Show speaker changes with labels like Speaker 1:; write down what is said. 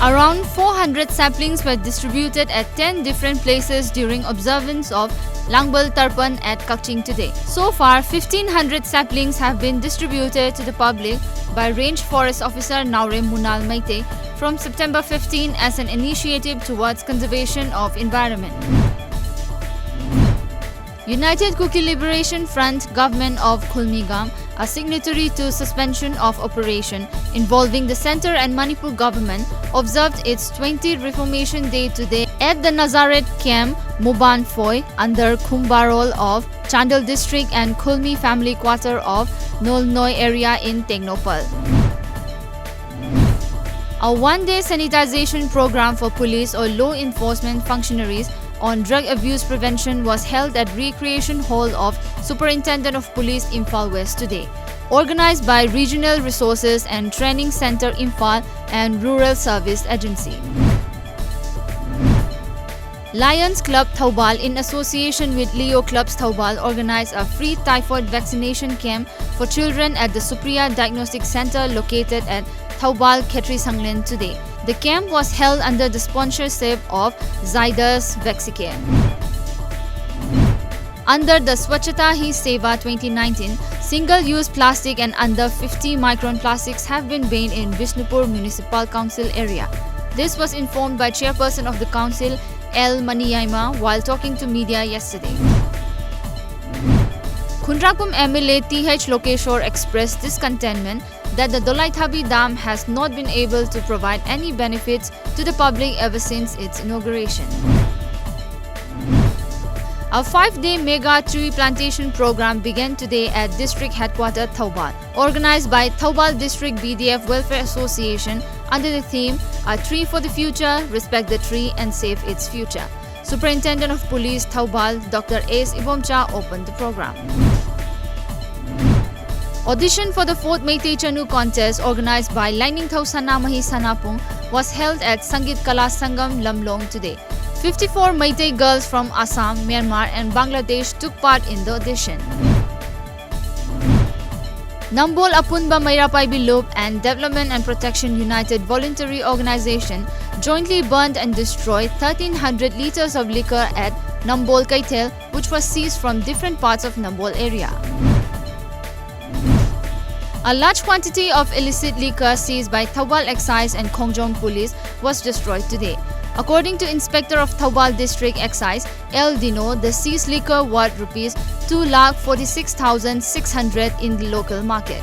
Speaker 1: Around 400 saplings were distributed at 10 different places during observance of Langbal Tarpan at Kakching today. So far, 1500 saplings have been distributed to the public by Range Forest Officer Naure Munal Maite from September 15 as an initiative towards conservation of environment. United Kuki Liberation Front Government of Khulmigam, a signatory to suspension of operation involving the Centre and Manipur government, observed its 20th Reformation Day today at the Nazaret camp Muban Phoi under Khumbarol of Chandel district and Khulmi family quarter of Nolnoi area in Technopal. A one-day sanitization program for police or law enforcement functionaries on drug abuse prevention was held at Recreation Hall of Superintendent of Police Imphal West today, organized by Regional Resources and Training Center Imphal and Rural Service Agency. Lions Club Thoubal, in association with Leo Clubs Thoubal, organized a free typhoid vaccination camp for children at the Supriya Diagnostic Center located at Thoubal, Khetri Sanglen today. The camp was held under the sponsorship of Zydus Vexicare. Under the Swachhata Hi Seva 2019, single-use plastic and under 50 micron plastics have been banned in Vishnupur Municipal Council area. This was informed by Chairperson of the Council, L. Maniyaima, while talking to media yesterday. Khundrakum MLA T.H. Lokeshwar expressed discontentment that the Dolaithabi Dam has not been able to provide any benefits to the public ever since its inauguration. A 5-day mega tree plantation program began today at District Headquarters Thoubal, organized by Thoubal District BDF Welfare Association under the theme A Tree for the Future, Respect the Tree and Save its Future. Superintendent of Police Thoubal, Dr. S. Ibomcha, opened the program. Audition for the 4th Meitei Chanu contest organized by Lining Thau Sanamahi Sanapung was held at Sangeet Kala Sangam Lamlong today. 54 Meitei girls from Assam, Myanmar and Bangladesh took part in the audition. Nambol Apunba Mairapai Loop and Development and Protection United Voluntary Organization jointly burned and destroyed 1300 liters of liquor at Nambol Kaitel, which was seized from different parts of Nambol area. A large quantity of illicit liquor seized by Thoubal Excise and Khongjong Police was destroyed today. According to Inspector of Thoubal District Excise, L. Dino, the seized liquor worth Rs 2,46,600 in the local market.